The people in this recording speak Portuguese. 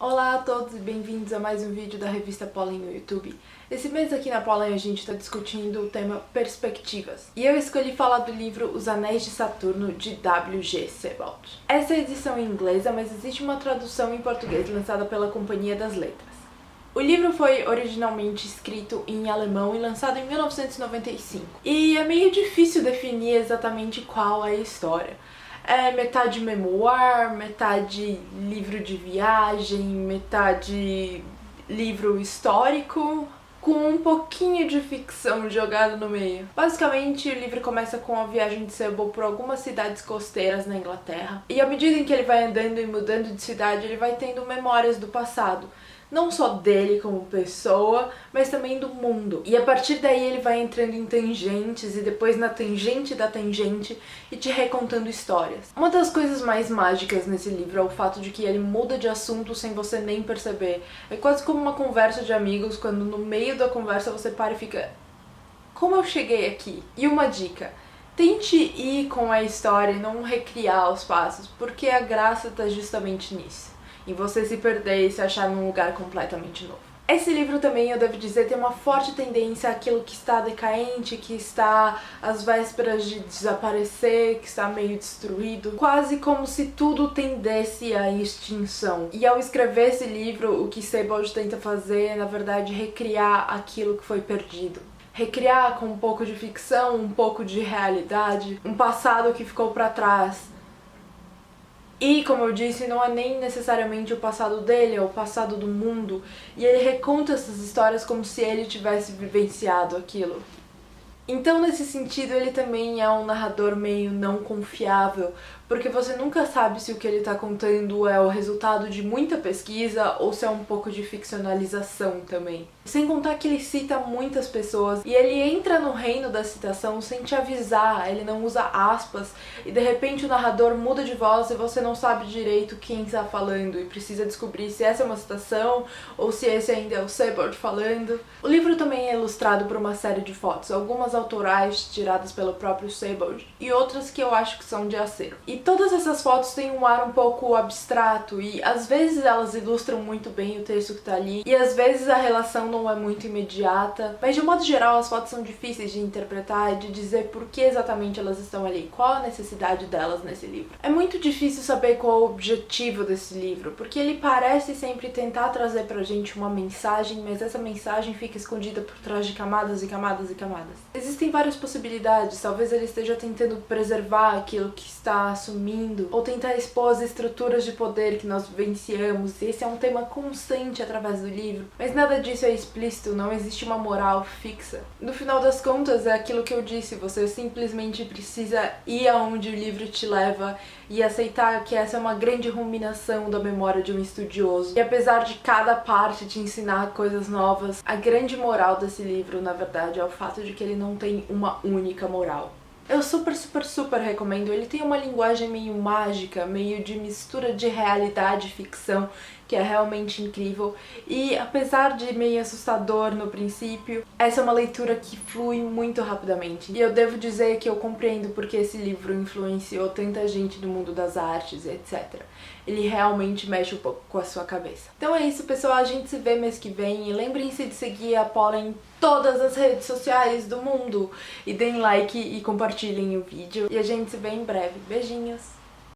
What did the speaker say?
Olá a todos e bem-vindos a mais um vídeo da revista Pollen no YouTube. Esse mês aqui na Pollen a gente está discutindo o tema perspectivas. E eu escolhi falar do livro Os Anéis de Saturno, de W.G. Sebald. Essa é a edição em inglesa, mas existe uma tradução em português lançada pela Companhia das Letras. O livro foi originalmente escrito em alemão e lançado em 1995. E é meio difícil definir exatamente qual é a história. É metade memoir, metade livro de viagem, metade livro histórico, com um pouquinho de ficção jogado no meio. Basicamente, o livro começa com a viagem de Sebald por algumas cidades costeiras na Inglaterra, e à medida em que ele vai andando e mudando de cidade, ele vai tendo memórias do passado. Não só dele como pessoa, mas também do mundo. E a partir daí ele vai entrando em tangentes e depois na tangente da tangente e te recontando histórias. Uma das coisas mais mágicas nesse livro é o fato de que ele muda de assunto sem você nem perceber. É quase como uma conversa de amigos, quando no meio da conversa você para e fica: como eu cheguei aqui? E uma dica: tente ir com a história e não recriar os passos, porque a graça está justamente nisso. Em você se perder e se achar num lugar completamente novo. Esse livro também, eu devo dizer, tem uma forte tendência àquilo que está decaente, que está às vésperas de desaparecer, que está meio destruído, quase como se tudo tendesse à extinção. E ao escrever esse livro, o que Sebald tenta fazer é, na verdade, recriar aquilo que foi perdido. Recriar com um pouco de ficção, um pouco de realidade, um passado que ficou para trás. E, como eu disse, não é nem necessariamente o passado dele, é o passado do mundo. E ele reconta essas histórias como se ele tivesse vivenciado aquilo. Então, nesse sentido, ele também é um narrador meio não confiável, porque você nunca sabe se o que ele está contando é o resultado de muita pesquisa ou se é um pouco de ficcionalização também. Sem contar que ele cita muitas pessoas e ele entra no reino da citação sem te avisar, ele não usa aspas e de repente o narrador muda de voz e você não sabe direito quem está falando e precisa descobrir se essa é uma citação ou se esse ainda é o Sebald falando. O livro também é ilustrado por uma série de fotos, algumas autorais tiradas pelo próprio Sebald e outras que eu acho que são de acervo. E todas essas fotos têm um ar um pouco abstrato e às vezes elas ilustram muito bem o texto que tá ali e às vezes a relação não é muito imediata, mas de um modo geral as fotos são difíceis de interpretar e de dizer por que exatamente elas estão ali, qual a necessidade delas nesse livro. É muito difícil saber qual é o objetivo desse livro, porque ele parece sempre tentar trazer pra gente uma mensagem, mas essa mensagem fica escondida por trás de camadas e camadas e camadas. Existem várias possibilidades, talvez ele esteja tentando preservar aquilo que está assumindo, ou tentar expor as estruturas de poder que nós vivenciamos. Esse é um tema constante através do livro, mas nada disso é explícito, não existe uma moral fixa. No final das contas, é aquilo que eu disse, você simplesmente precisa ir aonde o livro te leva e aceitar que essa é uma grande ruminação da memória de um estudioso. E apesar de cada parte te ensinar coisas novas, a grande moral desse livro, na verdade, é o fato de que ele não tem uma única moral. Eu super recomendo. Ele tem uma linguagem meio mágica, meio de mistura de realidade e ficção, que é realmente incrível. E apesar de meio assustador no princípio, essa é uma leitura que flui muito rapidamente. E eu devo dizer que eu compreendo porque esse livro influenciou tanta gente no mundo das artes, etc. Ele realmente mexe um pouco com a sua cabeça. Então é isso, pessoal. A gente se vê mês que vem. E lembrem-se de seguir a Pollen em todas as redes sociais do mundo. E deem like e compartilhem o vídeo. E a gente se vê em breve. Beijinhos!